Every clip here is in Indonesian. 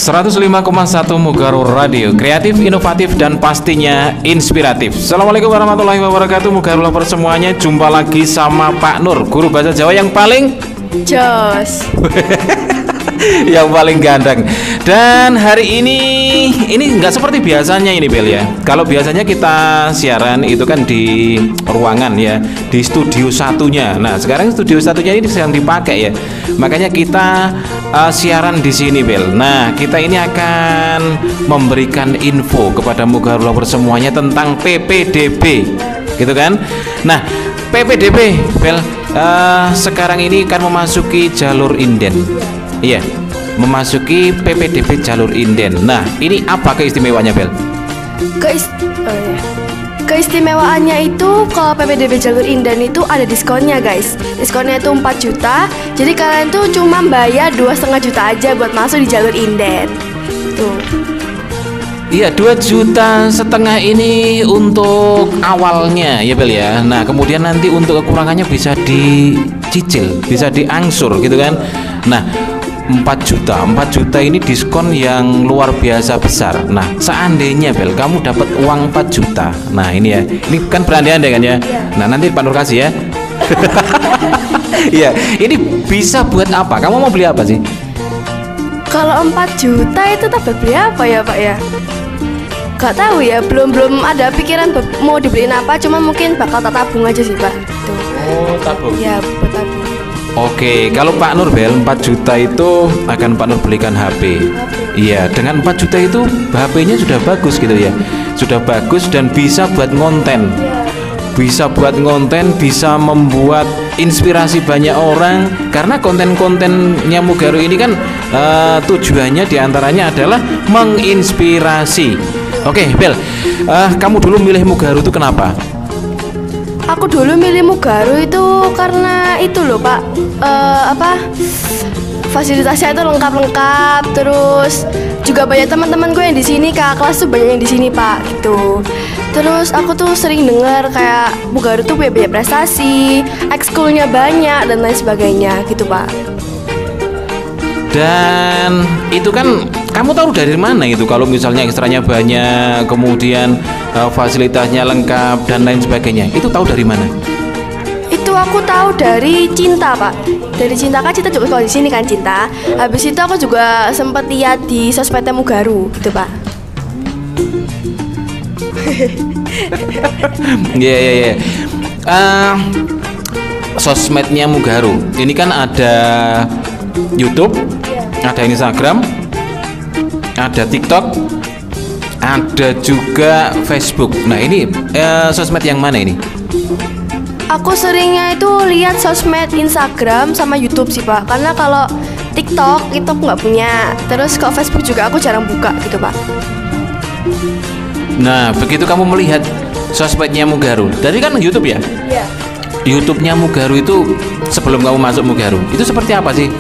105,1 Mugaru Radio, kreatif, inovatif, dan pastinya inspiratif. Assalamualaikum warahmatullahi wabarakatuh. Mugaru lovers semuanya, jumpa lagi sama Pak Nur, guru bahasa Jawa yang paling jos yang paling ganteng. Dan hari ini nggak seperti biasanya ini Bel ya. Kalau biasanya kita siaran itu kan di ruangan ya, di studio satunya. Nah sekarang studio satunya ini sedang dipakai ya. Makanya kita siaran di sini Bel. Nah kita ini akan memberikan info kepada Mugaru lovers semuanya tentang PPDB, gitu kan? Nah PPDB Bel sekarang ini kan memasuki jalur inden. Iya, memasuki PPDB jalur inden. Nah, ini apa keistimewaannya, Bel? Keistimewaannya itu kalau PPDB jalur inden itu ada diskonnya, guys. Diskonnya itu 4 juta. Jadi kalian tuh cuma bayar 2,5 juta aja buat masuk di jalur inden. Tuh. Iya, 2,5 juta ini untuk awalnya ya Bel ya. Nah kemudian nanti untuk kekurangannya bisa dicicil, bisa diangsur gitu kan. Nah 4 juta ini diskon yang luar biasa besar. Nah seandainya Bel kamu dapat uang 4 juta, nah ini ya, ini kan berandai-andai kan ya. Nah nanti Pak Nur kasih ya. Iya, ini bisa buat apa? Kamu mau beli apa sih? Kalau 4 juta itu dapat beli apa ya Pak ya? Gak tahu ya, belum ada pikiran mau dibeliin apa, cuma mungkin bakal tak tabung aja sih Pak. Tuh. Oh tabung? Ya buat tabung. Oke, kalau Pak Nur Bel 4 juta itu akan Pak Nur belikan HP. Iya, dengan 4 juta itu HP-nya sudah bagus gitu ya. Sudah bagus dan bisa buat ngonten. Bisa buat ngonten, bisa membuat inspirasi banyak orang. Karena konten-kontennya Mugaru ini kan tujuannya diantaranya adalah menginspirasi. Oke, Bel, kamu dulu milih Mugaru itu kenapa? Aku dulu milih Mugaru itu karena itu loh Pak, fasilitasnya itu lengkap-lengkap, terus juga banyak teman-teman gue yang di sini, kakak kelas tuh banyak yang di sini Pak, gitu. Terus aku tuh sering dengar kayak Mugaru tuh punya banyak prestasi, ekskulnya banyak dan lain sebagainya, gitu Pak. Dan itu kan kamu tahu dari mana itu kalau misalnya ekstranya banyak, kemudian fasilitasnya lengkap dan lain sebagainya. Itu tahu dari mana? Itu aku tahu dari Cinta Pak. Dari Cinta kan Cinta juga kalau di sini kan Cinta. Habis itu aku juga sempat lihat di sosmednya Mugaru gitu Pak. Iya. Sosmednya Mugaru. Ini kan ada YouTube, ada Instagram, ada TikTok, ada juga Facebook. Nah ini sosmed yang mana ini? Aku seringnya itu lihat sosmed Instagram sama YouTube sih Pak. Karena kalau TikTok itu aku nggak punya. Terus kalau Facebook juga aku jarang buka gitu Pak. Nah begitu kamu melihat sosmednya Mugaru, dari kan YouTube ya? Iya. YouTube-nya Mugaru itu sebelum kamu masuk Mugaru itu seperti apa sih?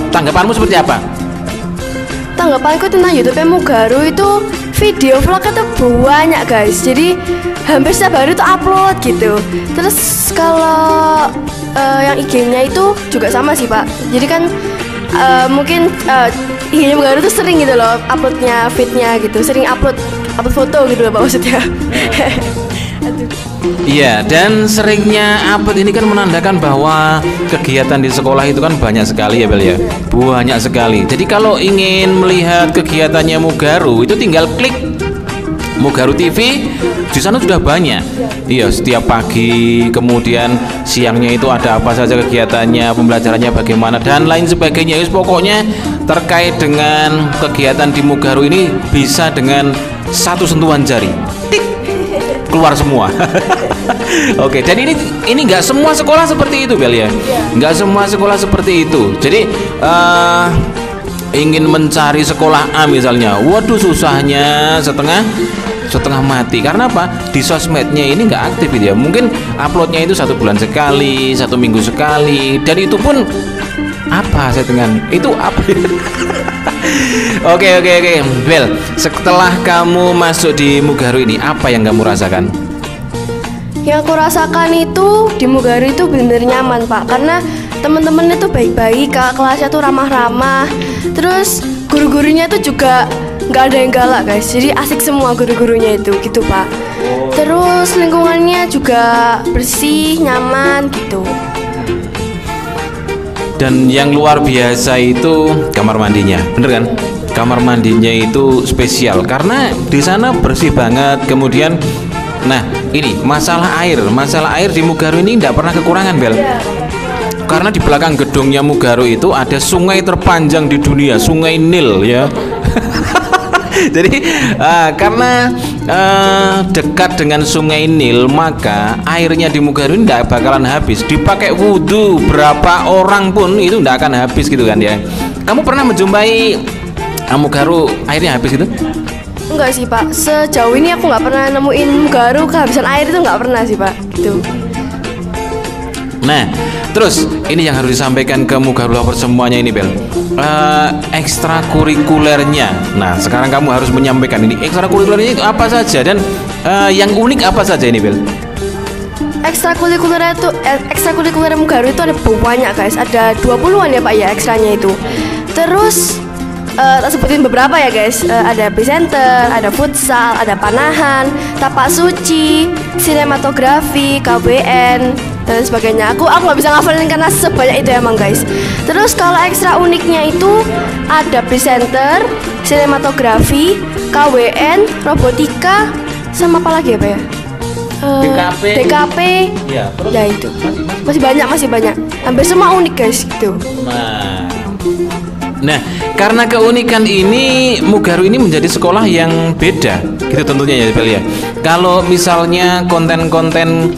Tanggapanmu seperti apa? Tanggapanku tentang YouTube-nya Mugaru itu video vlognya tuh banyak guys. Jadi hampir setiap hari tuh upload gitu. Terus kalau yang IG-nya itu juga sama sih Pak. Jadi kan mungkin IG-nya Mugaru tuh sering gitu loh uploadnya, feed-nya gitu. Sering upload foto gitu loh Pak maksudnya. Iya, dan seringnya upload ini kan menandakan bahwa kegiatan di sekolah itu kan banyak sekali ya Bel ya. Banyak sekali. Jadi kalau ingin melihat kegiatannya Mugaru itu tinggal klik Mugaru TV, di sana sudah banyak. Iya, setiap pagi, kemudian siangnya itu ada apa saja kegiatannya, pembelajarannya bagaimana dan lain sebagainya. Pokoknya terkait dengan kegiatan di Mugaru ini bisa dengan satu sentuhan jari. Tik, keluar semua. Oke, dan ini nggak semua sekolah seperti itu Bel ya. Nggak semua sekolah seperti itu. Jadi ingin mencari sekolah A misalnya, waduh susahnya setengah mati. Karena apa? Di sosmednya ini nggak aktif gitu ya. Mungkin uploadnya itu 1 bulan sekali, 1 minggu sekali, dan itu pun apa settingan itu apa? Oke, Bel, setelah kamu masuk di Mugaru ini, apa yang kamu rasakan? Yang aku rasakan itu di Mugaru itu bener nyaman Pak, karena teman-temannya tuh baik-baik, kakak kelasnya tuh ramah-ramah. Terus guru-gurunya tuh juga nggak ada yang galak guys, jadi asik semua guru-gurunya itu gitu Pak. Terus lingkungannya juga bersih, nyaman gitu. Dan yang luar biasa itu kamar mandinya, bener kan? Kamar mandinya itu spesial karena di sana bersih banget. Kemudian, nah ini masalah air di Mugaru ini tidak pernah kekurangan Bel. Karena di belakang gedungnya Mugaru itu ada sungai terpanjang di dunia, Sungai Nil ya. Jadi karena dekat dengan Sungai Nil, maka airnya di Mugaru ini tidak bakalan habis. Dipakai wudhu berapa orang pun itu tidak akan habis gitu kan ya. Kamu pernah menjumpai Mugaru airnya habis gitu? Enggak sih Pak, sejauh ini aku nggak pernah nemuin Mugaru kehabisan air, itu nggak pernah sih Pak gitu. Nah, terus ini yang harus disampaikan ke Mugaru Lovers semuanya ini Bel, ekstrakurikulernya. Nah, sekarang kamu harus menyampaikan ini ekstrakurikulernya itu apa saja dan yang unik apa saja ini Bel. Ekstrakurikuler Mugaru itu ada banyak guys, ada 20-an ya Pak ya ekstranya itu. Terus tak sebutin beberapa ya guys, ada presenter, ada futsal, ada panahan, tapak suci, sinematografi, KBN dan sebagainya. Aku nggak bisa ngafalin karena sebanyak itu emang guys. Terus kalau ekstra uniknya itu ada presenter, sinematografi, KWN, robotika, sama apa lagi ya Pak ya? DKP. Ya, terus ya itu masih banyak. Hampir semua unik guys gitu. Nah, karena keunikan ini Mugaru ini menjadi sekolah yang beda gitu tentunya ya Bel ya. Kalau misalnya konten-konten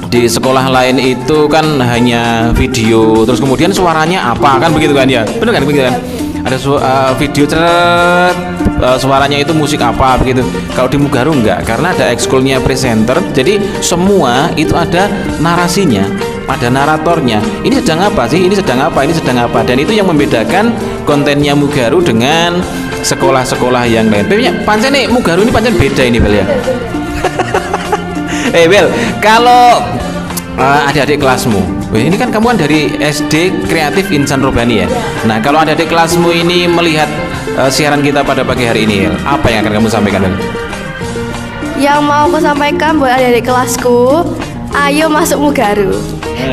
di sekolah lain itu kan hanya video, terus kemudian suaranya apa kan begitu kan ya, bener kan begitu kan? Ada video suaranya itu musik apa begitu. Kalau di Mugaru enggak, karena ada ekskulnya presenter, jadi semua itu ada narasinya, ada naratornya. Ini sedang apa sih? Ini sedang apa? Ini sedang apa? Dan itu yang membedakan kontennya Mugaru dengan sekolah-sekolah yang lain. Pancen nih Mugaru ini pancen beda ini Bel ya. Bel, kalau adik-adik kelasmu, ini kan kamu kan dari SD Kreatif Insan Robani ya. Nah, kalau adik-adik kelasmu ini melihat siaran kita pada pagi hari ini, apa yang akan kamu sampaikan Bel? Yang mau aku sampaikan buat adik-adik kelasku, ayo masuk Mugaru.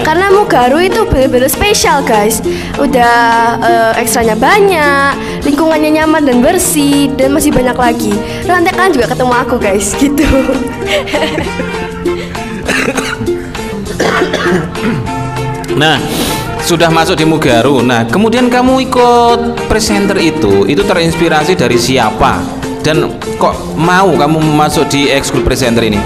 Karena Mugaru itu benar-benar spesial guys. Udah ekstranya banyak, lingkungannya nyaman dan bersih, dan masih banyak lagi. Nanti kan juga ketemu aku guys gitu. Nah, sudah masuk di Mugaru. Nah, kemudian kamu ikut presenter itu terinspirasi dari siapa? Dan kok mau kamu masuk di ekskul presenter ini?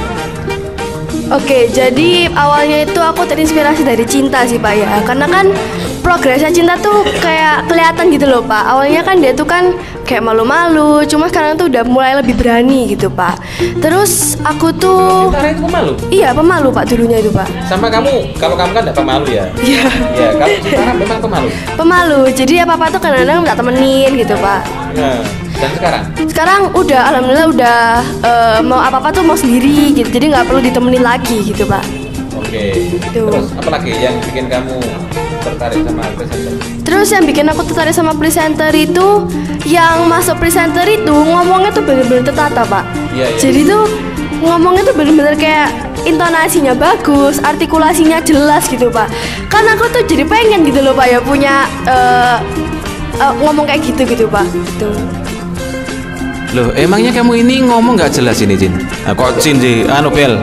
Oke, jadi awalnya itu aku terinspirasi dari cinta sih Pak ya. Karena kan progresnya cinta tuh kayak kelihatan gitu loh Pak. Awalnya kan dia tuh kan kayak malu-malu, cuma sekarang tuh udah mulai lebih berani gitu Pak. Terus aku tuh Cintara itu pemalu? Iya, pemalu Pak dulunya itu Pak. Sama kamu, kalau kamu kan enggak pemalu ya? Iya. Ya, kamu Cintara memang pemalu. Pemalu, jadi apa-apa tuh kadang-kadang minta temenin gitu Pak. Nah, dan sekarang? Sekarang udah, alhamdulillah udah mau apa-apa tuh mau sendiri gitu, jadi nggak perlu ditemenin lagi gitu Pak. Oke. Terus apalagi yang bikin kamu tertarik sama presenter? Terus yang bikin aku tertarik sama presenter itu, yang masuk presenter itu ngomongnya tuh bener-bener tertata Pak. Iya. Jadi tuh ngomongnya tuh bener-bener kayak intonasinya bagus, artikulasinya jelas gitu Pak. Kan aku tuh jadi pengen gitu loh Pak ya punya ngomong kayak gitu Pak. Tuh. Loh, emangnya kamu ini ngomong nggak jelas ini Jin? Nah, kok Jin sih? Bel.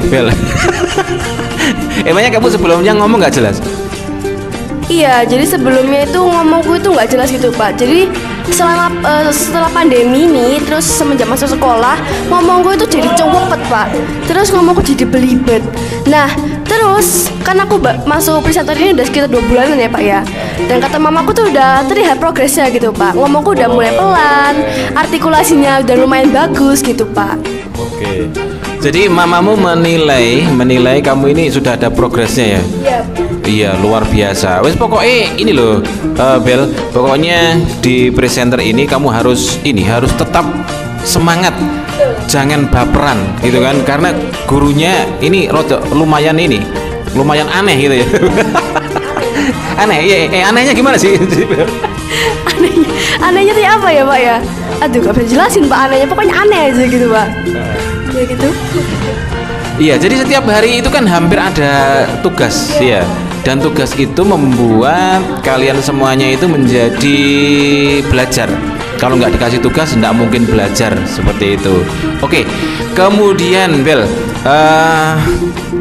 Emangnya kamu sebelumnya ngomong nggak jelas? Iya, jadi sebelumnya itu ngomongku itu nggak jelas gitu Pak. Jadi setelah pandemi ini, terus semenjak masuk sekolah, ngomongku itu jadi cowopet Pak. Terus ngomongku jadi belibet. Nah, terus kan aku masuk presenter ini udah sekitar 2 bulanan ya Pak ya. Dan kata mamaku tuh udah terlihat progresnya gitu Pak. Ngomongku udah mulai pelan, artikulasinya udah lumayan bagus gitu Pak. Oke. Jadi mamamu menilai kamu ini sudah ada progresnya ya? Iya. Iya, luar biasa. Wes pokoknya ini loh, Bel. Pokoknya di presenter ini kamu harus tetap semangat. Jangan baperan gitu kan, karena gurunya ini lumayan aneh gitu ya. Aneh, ya, anehnya gimana sih? Anehnya, anehnya tuh apa ya Pak ya? Aduh gak bisa jelasin Pak anehnya, pokoknya aneh aja gitu Pak. Ya gitu. Iya, jadi setiap hari itu kan hampir ada tugas, ya. Dan tugas itu membuat kalian semuanya itu menjadi belajar. Kalau nggak dikasih tugas, nggak mungkin belajar seperti itu. Oke, kemudian Bel,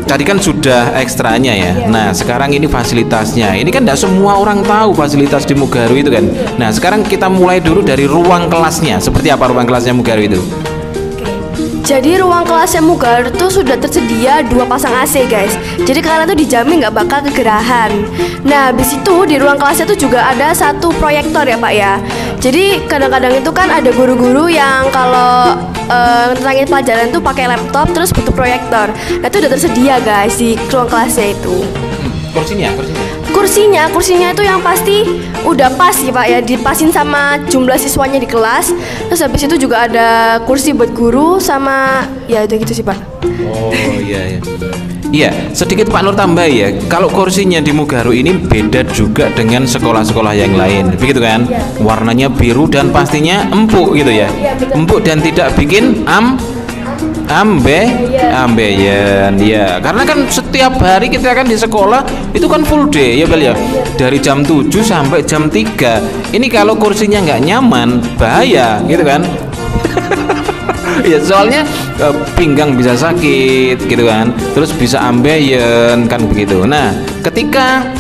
tadi kan sudah ekstranya ya. Nah, sekarang ini fasilitasnya. Ini kan nggak semua orang tahu fasilitas di Mugaru itu kan. Nah, sekarang kita mulai dulu dari ruang kelasnya. Seperti apa ruang kelasnya Mugaru itu? Jadi ruang kelasnya Mugaru tuh sudah tersedia 2 pasang AC guys. Jadi kalian tuh dijamin nggak bakal kegerahan. Nah habis itu di ruang kelasnya tuh juga ada 1 proyektor ya Pak ya. Jadi kadang-kadang itu kan ada guru-guru yang kalau nerangin pelajaran tuh pakai laptop terus butuh proyektor. Nah itu udah tersedia guys di ruang kelasnya itu. Kursinya itu yang pasti udah pas ya Pak ya, dipasin sama jumlah siswanya di kelas. Terus habis itu juga ada kursi buat guru sama ya udah gitu sih Pak. Oh iya. Iya, sedikit Pak Nur tambah ya. Kalau kursinya di Mugaru ini beda juga dengan sekolah-sekolah yang lain, begitu kan? Warnanya biru dan pastinya empuk gitu ya. Empuk dan tidak bikin ambeien ya, karena kan setiap hari kita kan di sekolah itu kan full day ya Bel ya, dari jam 7 sampai jam 3. Ini kalau kursinya nggak nyaman bahaya gitu kan. Ya soalnya pinggang bisa sakit gitu kan, terus bisa ambeien kan begitu. Nah ketika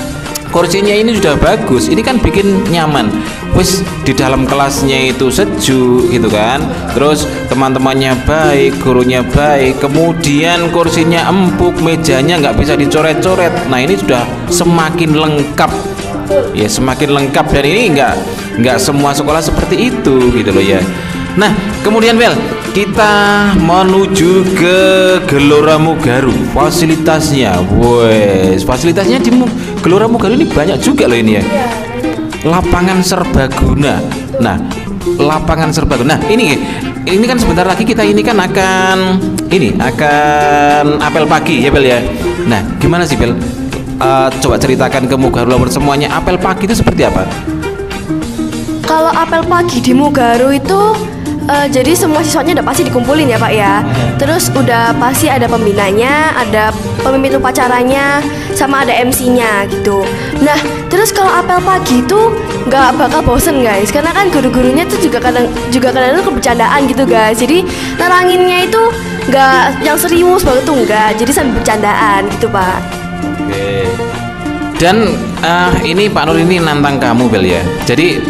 kursinya ini sudah bagus, ini kan bikin nyaman. Wis di dalam kelasnya itu sejuk gitu kan. Terus teman-temannya baik, gurunya baik, kemudian kursinya empuk, mejanya nggak bisa dicoret-coret. Nah ini sudah semakin lengkap. Ya semakin lengkap, dan ini nggak semua sekolah seperti itu gitu loh ya. Nah kemudian Bel, kita menuju ke Gelora Mugaru. Fasilitasnya, wes fasilitasnya di Gelora Mugaru ini banyak juga loh ini ya. Lapangan serbaguna. Nah, lapangan serbaguna. Nah, ini kan sebentar lagi kita ini kan akan apel pagi ya Bel ya. Nah, gimana sih Bel? Coba ceritakan ke Mugaru Lovers semuanya, apel pagi itu seperti apa? Kalau apel pagi di Mugaru itu jadi semua siswanya udah pasti dikumpulin ya Pak ya. Terus udah pasti ada pembinanya, ada pemimpin upacaranya, sama ada MC-nya gitu. Nah terus kalau apel pagi itu nggak bakal bosen guys, karena kan guru-gurunya tuh juga kadang kebercandaan gitu guys. Jadi neranginnya itu nggak yang serius banget tuh enggak, jadi sambil bercandaan gitu Pak. Oke. Dan ini Pak Nur ini nantang kamu Bel ya. Jadi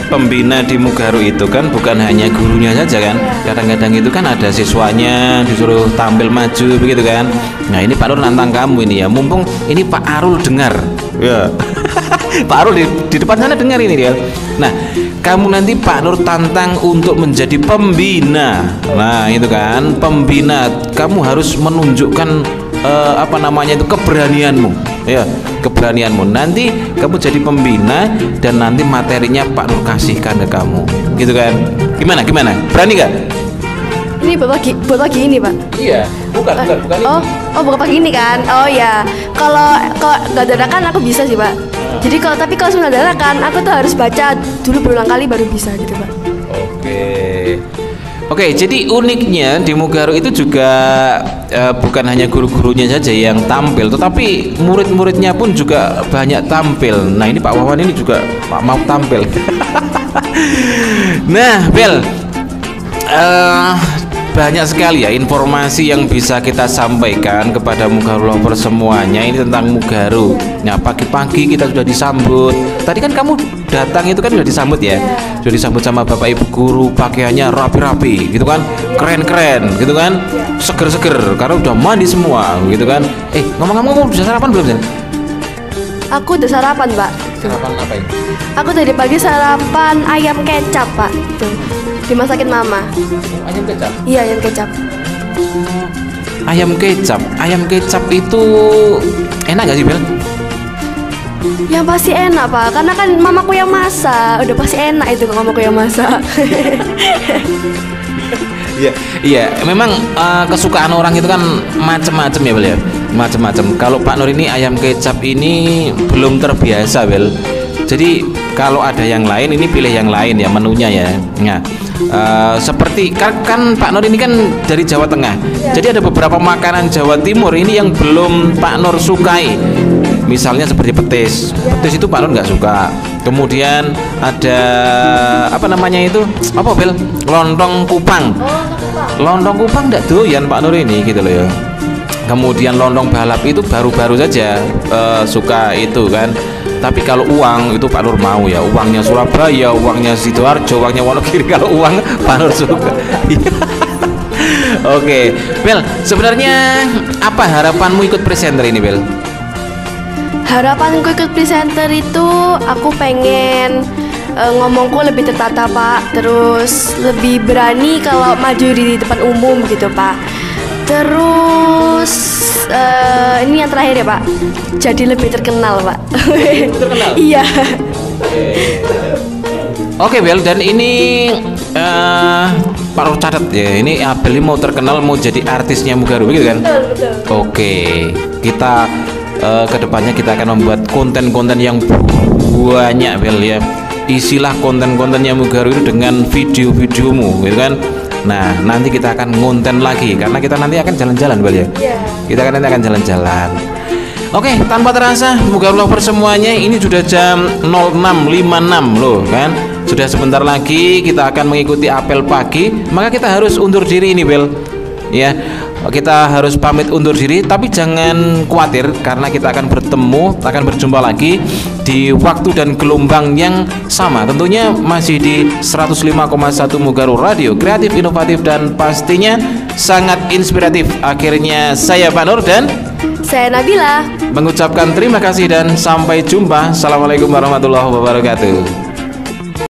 pembina di Mugaru itu kan bukan hanya gurunya saja kan. Kadang-kadang itu kan ada siswanya disuruh tampil maju begitu kan. Nah ini Pak Nur nantang kamu ini ya. Mumpung ini Pak Arul dengar. Ya. Pak Arul di depan sana dengar ini dia. Nah kamu nanti Pak Nur tantang untuk menjadi pembina. Nah itu kan pembina. Kamu harus menunjukkan keberanianmu ya, keberanianmu. Nanti kamu jadi pembina dan nanti materinya Pak Nur kasihkan ke kamu gitu kan. Gimana berani gak? Ini buat pagi ini Pak? Iya, bukan ini. Oh bukan pagi ini kan. Oh ya, kalau nggak dadakan aku bisa sih Pak. Jadi kalau sudah dadakan aku tuh harus baca dulu berulang kali baru bisa gitu Pak. Oke, jadi uniknya di Mugaru itu juga bukan hanya guru-gurunya saja yang tampil, tetapi murid-muridnya pun juga banyak tampil. Nah ini Pak Wawan ini juga mau tampil. Nah Bel, banyak sekali ya informasi yang bisa kita sampaikan kepada Mugaru Lovers semuanya ini tentang Mugaru. Nah pagi-pagi kita sudah disambut. Tadi kan kamu datang itu kan sudah disambut ya, sudah disambut sama bapak ibu guru, pakaiannya rapi-rapi gitu kan, keren-keren gitu kan, seger-seger karena udah mandi semua gitu kan. Ngomong-ngomong udah sarapan belum Zen? Aku udah sarapan Pak. Sarapan apa ini? Aku tadi pagi sarapan ayam kecap Pak. Tuh, dimasakin mama. Ayam kecap? Iya ayam kecap. Ayam kecap itu enak gak sih Bel? Yang pasti enak Pak, karena kan mamaku yang masak. Udah pasti enak itu kalau mamaku yang masak. Iya, iya. Memang kesukaan orang itu kan macam-macam ya, Bel ya. Macam-macam. Kalau Pak Nur ini ayam kecap ini belum terbiasa, Bel. Jadi kalau ada yang lain ini pilih yang lain ya menunya ya. Nah, seperti kan Pak Nur ini kan dari Jawa Tengah. Jadi ada beberapa makanan Jawa Timur ini yang belum Pak Nur sukai. Misalnya seperti petis. Petis itu Pak Nur nggak suka. Kemudian ada apa namanya itu? Apa, Bel? Lontong kupang. Lontong kupang nggak doyan Pak Nur ini gitu loh ya. Kemudian lontong balap itu baru-baru saja suka itu kan. Tapi kalau uang itu Pak Nur mau ya, uangnya Surabaya, uangnya Sidoarjo, uangnya Wonogiri. Kalau uang Pak Nur suka. Oke, Bel, sebenarnya apa harapanmu ikut presenter ini, Bel? Harapanku ikut presenter itu aku pengen ngomongku lebih tertata, Pak. Terus lebih berani kalau maju di depan umum gitu, Pak. Terus ini yang terakhir ya, Pak. Jadi lebih terkenal, Pak. Terkenal? Iya. Oke, Bel, dan ini Pak Nur catat ya. Ini Abel mau terkenal, mau jadi artisnya Mugaru begitu kan? Betul. Oke, kita kedepannya kita akan membuat konten-konten yang banyak, Bel ya. Isilah konten-kontennya Mugaru itu dengan video-videomu gitu kan. Nah, nanti kita akan ngonten lagi karena kita nanti akan jalan-jalan, Bel ya. Kita kan nanti akan jalan-jalan. Oke, tanpa terasa Mugaru lover semuanya, ini sudah jam 06.56 loh kan. Sudah sebentar lagi kita akan mengikuti apel pagi, maka kita harus undur diri ini, Bel. Ya, kita harus pamit undur diri, tapi jangan khawatir karena kita akan berjumpa lagi di waktu dan gelombang yang sama. Tentunya masih di 105,1 Mugaru Radio, kreatif, inovatif, dan pastinya sangat inspiratif. Akhirnya saya Pak Nur dan Saya Nabila mengucapkan terima kasih dan sampai jumpa. Assalamualaikum warahmatullahi wabarakatuh.